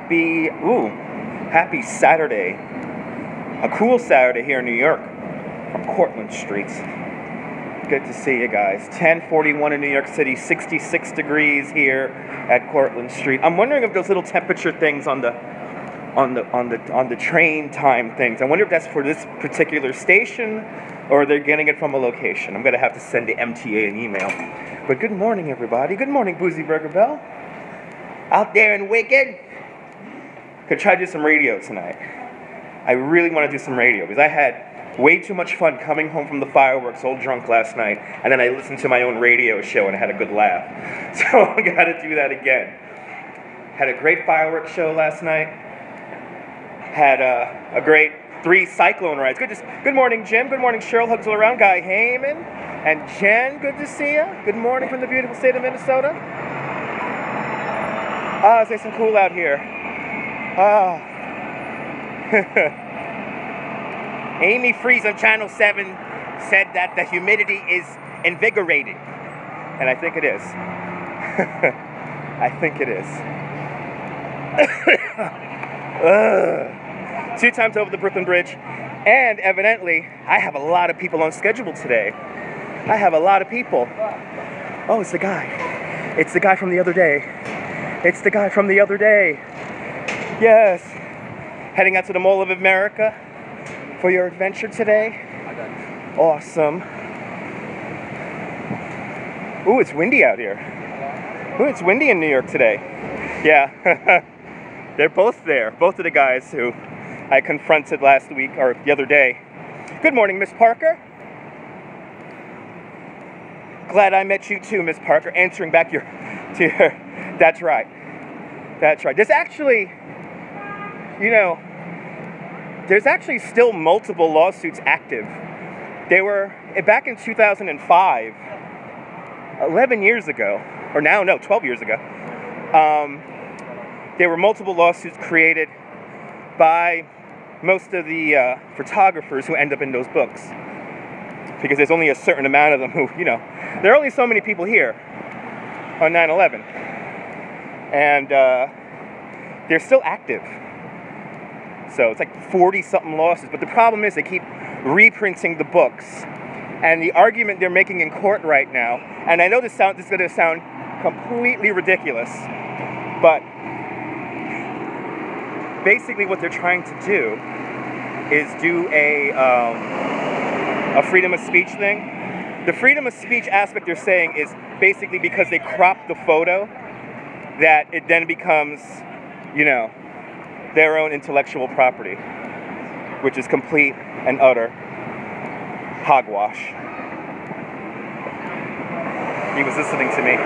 Happy Saturday. A cool Saturday here in New York from Cortlandt Street. Good to see you guys. 10:41 in New York City, 66 degrees here at Cortlandt Street. I'm wondering if those little temperature things on the train time things, I wonder if that's for this particular station or they're getting it from a location. I'm gonna have to send the MTA an email. But good morning, everybody. Good morning, Boozy Burger Bell. Out there in Wicked. Could try to do some radio tonight. I really want to do some radio because I had way too much fun coming home from the fireworks all drunk last night, and then I listened to my own radio show and I had a good laugh. So I gotta do that again. Had a great fireworks show last night. Had a great 3 cyclone rides. Good morning, Jim. Good morning, Cheryl. Hugs all around. Guy Heyman and Jen. Good to see you. Good morning from the beautiful state of Minnesota. It's nice and cool out here. Amy Freeze on Channel 7 said that the humidity is invigorating. And I think it is. I think it is. 2 times over the Brooklyn Bridge. And evidently, I have a lot of people on schedule today. I have a lot of people. Oh, it's the guy. It's the guy from the other day. It's the guy from the other day. Yes. Heading out to the Mall of America for your adventure today. Awesome. Ooh, it's windy out here. Ooh, it's windy in New York today. Yeah. They're both there. Both of the guys who I confronted last week, or the other day. Good morning, Miss Parker. Glad I met you too, Miss Parker. Answering back to your... That's right. That's right. There's actually... there's actually still multiple lawsuits active. They were, back in 2005, 11 years ago, or now, no, 12 years ago, there were multiple lawsuits created by most of the photographers who end up in those books. Because there's only a certain amount of them who, there are only so many people here on 9/11. And they're still active. So it's like 40-something lawsuits. But the problem is they keep reprinting the books. And the argument they're making in court right now, and I know this is going to sound completely ridiculous, but basically what they're trying to do is do a freedom of speech thing. The freedom of speech aspect they're saying is basically because they crop the photo, that it then becomes, their own intellectual property, which is complete and utter hogwash. He was listening to me.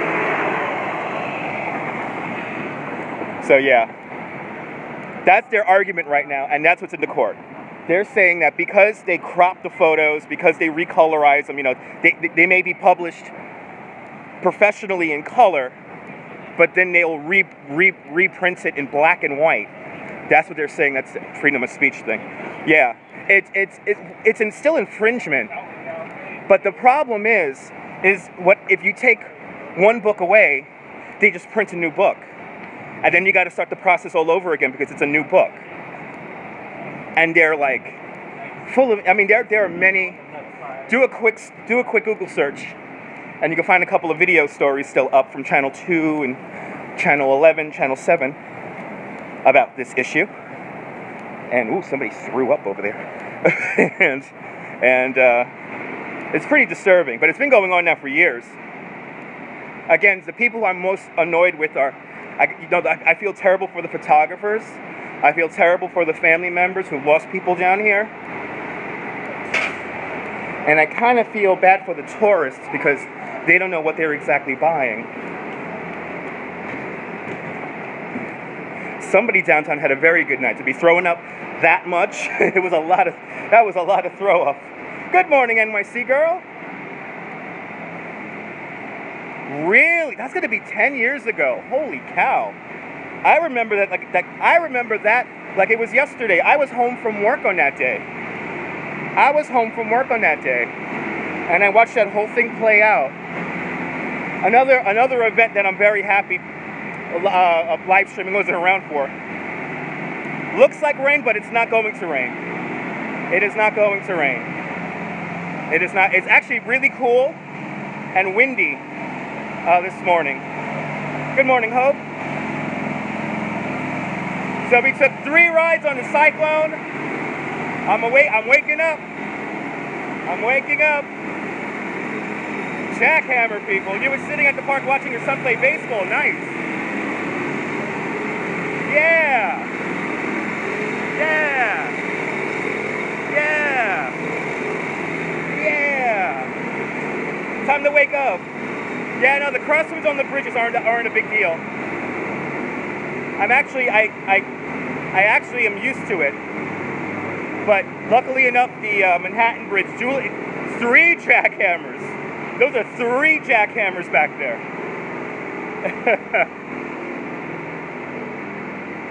So yeah, that's their argument right now, and that's what's in the court. They're saying that because they crop the photos, because they recolorize them, they may be published professionally in color, but then they'll reprint it in black and white. That's what they're saying. That's the freedom of speech thing. Yeah, it's still infringement. But the problem is what if you take one book away, they just print a new book, and then you got to start the process all over again because it's a new book. And they're like full of. I mean, there are many. Do a quick Google search, and you can find a couple of video stories still up from Channel 2 and Channel 11, Channel 7. About this issue, and somebody threw up over there, and it's pretty disturbing. But it's been going on now for years. Again, the people I'm most annoyed with are, I feel terrible for the photographers. I feel terrible for the family members who've lost people down here, and I kind of feel bad for the tourists because they don't know what they're exactly buying. Somebody downtown had a very good night. To be throwing up that much, that was a lot of throw up. Good morning, NYC girl. Really? That's gonna be 10 years ago. Holy cow. I remember that like it was yesterday. I was home from work on that day. And I watched that whole thing play out. Another event that I'm very happy live streaming wasn't around for Looks like rain, but it's not going to rain. It is not going to rain. It is not. It's actually really cool and windy this morning. Good morning, Hope. So we took 3 rides on the Cyclone. I'm waking up. I'm waking up. Jackhammer, people. You were sitting at the park watching your son play baseball. Nice. Yeah. Yeah. Yeah. Yeah. Time to wake up. Yeah, no, the crosswinds on the bridges aren't a big deal. I actually am used to it. But luckily enough, the Manhattan Bridge, 3 jackhammers. Those are 3 jackhammers back there.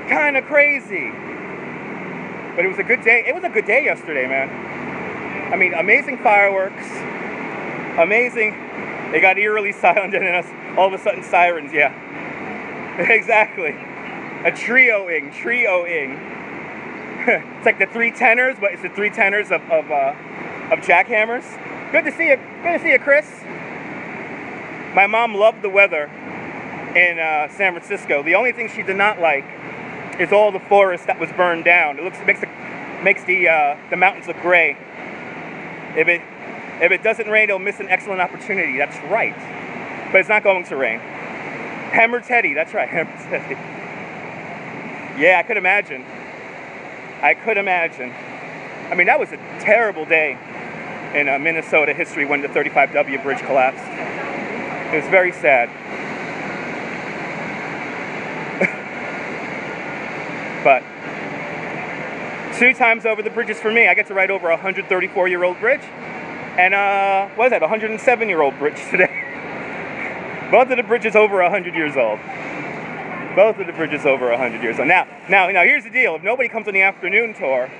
Kind of crazy. But it was a good day. It was a good day yesterday, man. I mean, amazing fireworks. Amazing. They got eerily silent and then all of a sudden sirens, yeah. Exactly. A trioing. It's like the 3 tenors, but it's the 3 tenors of jackhammers. Good to see you. Good to see you, Chris. My mom loved the weather in San Francisco. The only thing she did not like is all the forest that was burned down. It makes the mountains look gray. If it doesn't rain, it'll miss an excellent opportunity. That's right. But it's not going to rain. Hammer Teddy. That's right. Hammer Teddy. Yeah, I could imagine. I mean, that was a terrible day in Minnesota history when the 35W bridge collapsed. It was very sad. But 2 times over the bridges for me. I get to ride over a 134-year-old bridge. And, what is that, 107-year-old bridge today. Both of the bridges over 100 years old. Both of the bridges over 100 years old. Now, here's the deal. If nobody comes on the afternoon tour,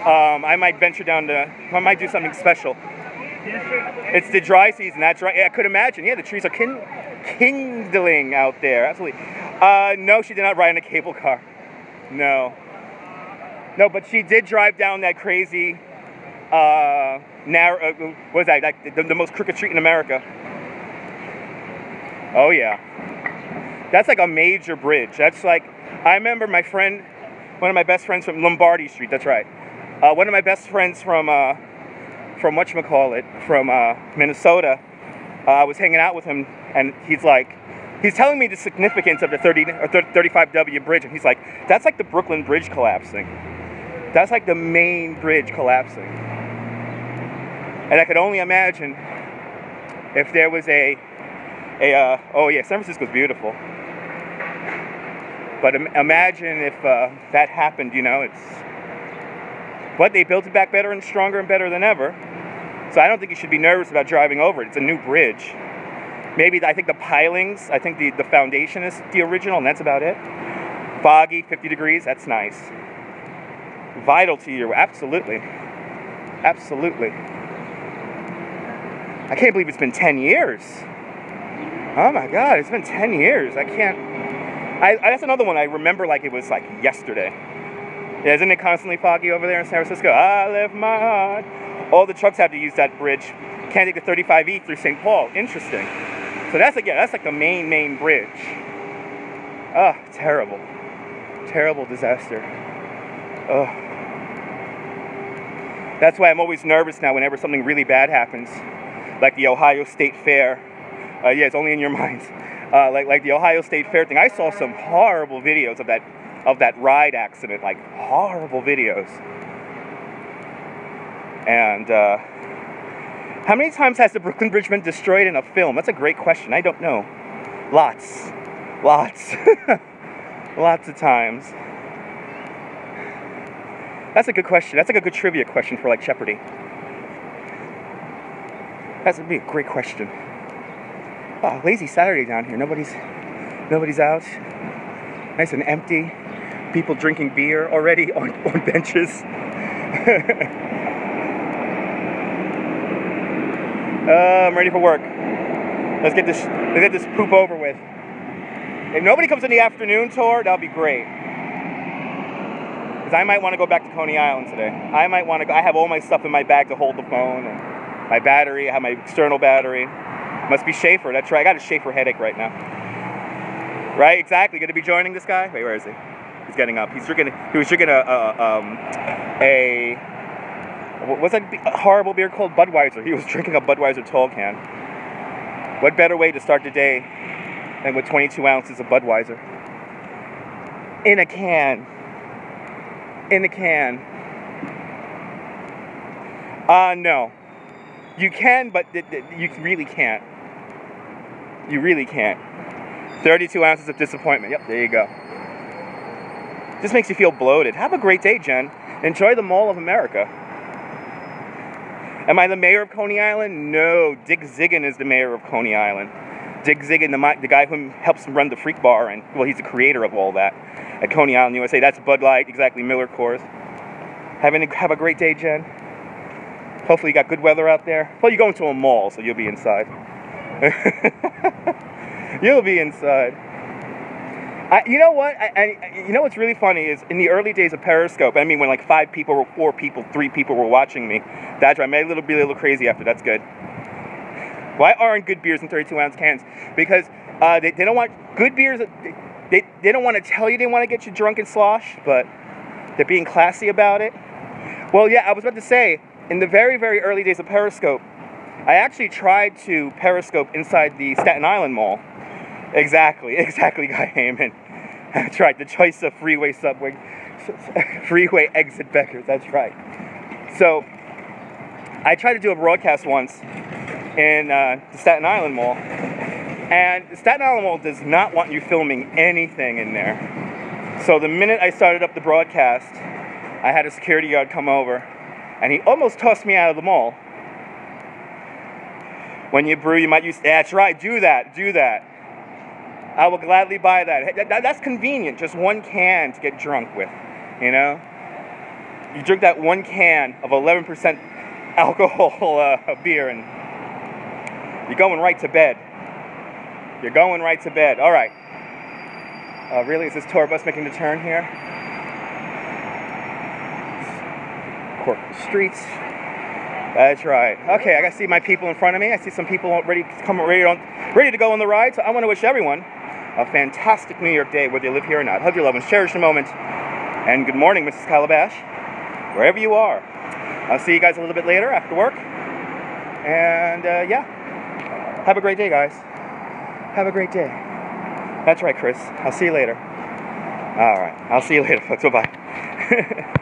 I might venture down I might do something special. It's the dry season, that's right. Yeah, I could imagine. Yeah, the trees are kindling out there. Absolutely. No, she did not ride in a cable car. No, but she did drive down that crazy, narrow, what is that, like the most crooked street in America. Oh, yeah. That's like a major bridge. That's like, I remember my friend, one of my best friends from Lombardy Street, that's right. One of my best friends from whatchamacallit, from Minnesota, I was hanging out with him, and he's telling me the significance of the 35W bridge, and he's like, that's like the Brooklyn Bridge collapsing. That's like the main bridge collapsing. And I could only imagine if there was oh yeah, San Francisco's beautiful. But imagine if that happened, you know, but they built it back better and stronger and better than ever. So I don't think you should be nervous about driving over it. It's a new bridge. Maybe, I think the pilings, I think the foundation is the original, and that's about it. Foggy, 50 degrees, that's nice. Vital to you, absolutely. Absolutely. I can't believe it's been 10 years. Oh my God, it's been 10 years. I can't. That's another one I remember like it was like yesterday. Yeah, isn't it constantly foggy over there in San Francisco? I left my heart. All the trucks have to use that bridge. Can't take the 35E through St. Paul. Interesting. So that's like the main bridge. Oh, terrible. Terrible disaster. Oh. That's why I'm always nervous now whenever something really bad happens. Like the Ohio State Fair. Yeah, it's only in your mind. Like the Ohio State Fair thing. I saw some horrible videos of that ride accident. Like, horrible videos. And, how many times has the Brooklyn Bridge been destroyed in a film? That's a great question. I don't know. Lots. Lots of times. That's a good question. That's like a good trivia question for like Jeopardy. That would be a great question. Oh, lazy Saturday down here. Nobody's out. Nice and empty. People drinking beer already on benches. I'm ready for work. Let's get this poop over with. If nobody comes on the afternoon tour, that'll be great. Because I might want to go back to Coney Island today. I might want to go. I have all my stuff in my bag to hold the phone. And my battery. I have my external battery. Must be Schaefer. That's right. I got a Schaefer headache right now. Right? Exactly. Going to be joining this guy? Wait, where is he? He's getting up. He was drinking what's that horrible beer called? Budweiser. He was drinking a Budweiser tall can. What better way to start the day than with 22 ounces of Budweiser? In a can. In a can. No. You can, but you really can't. You really can't. 32 ounces of disappointment. Yep, there you go. Just makes you feel bloated. Have a great day, Jen. Enjoy the Mall of America. Am I the mayor of Coney Island? No. Dick Ziggin is the mayor of Coney Island. Dick Ziggin, the guy who helps run the Freak Bar, and well, he's the creator of all that at Coney Island, USA. That's Bud Light, exactly, Miller Coors. Have a great day, Jen. Hopefully you got good weather out there. Well, you're going to a mall, so you'll be inside. You'll be inside. You know what? You know what's really funny is in the early days of Periscope, I mean, when like 5 people or 4 people, 3 people were watching me, that's right, I made be a little crazy after. That's good. Why aren't good beers in 32-ounce cans? Because they don't want good beers. They don't want to tell you they want to get you drunk and slosh, but they're being classy about it. Well, yeah, I was about to say, in the very, very early days of Periscope, I actually tried to Periscope inside the Staten Island Mall. Exactly, Guy Heyman. That's right, the choice of freeway exit Beckers, that's right. So, I tried to do a broadcast once in the Staten Island Mall, and the Staten Island Mall does not want you filming anything in there. So the minute I started up the broadcast, I had a security guard come over, and he almost tossed me out of the mall. When you brew, you might use... That's right, do that. I will gladly buy that. That's convenient, just one can to get drunk with, you know? You drink that one can of 11% alcohol beer, and you're going right to bed. You're going right to bed. All right. Really? Is this tour bus making the turn here? Corporate streets. That's right. Okay, I got to see my people in front of me. I see some people ready to go on the ride. So I want to wish everyone a fantastic New York day, whether you live here or not. Hug your loved ones, cherish the moment, and good morning, Mrs. Calabash, wherever you are. I'll see you guys a little bit later after work. And yeah, have a great day, guys. Have a great day. That's right, Chris. I'll see you later. All right, I'll see you later, folks. Bye-bye.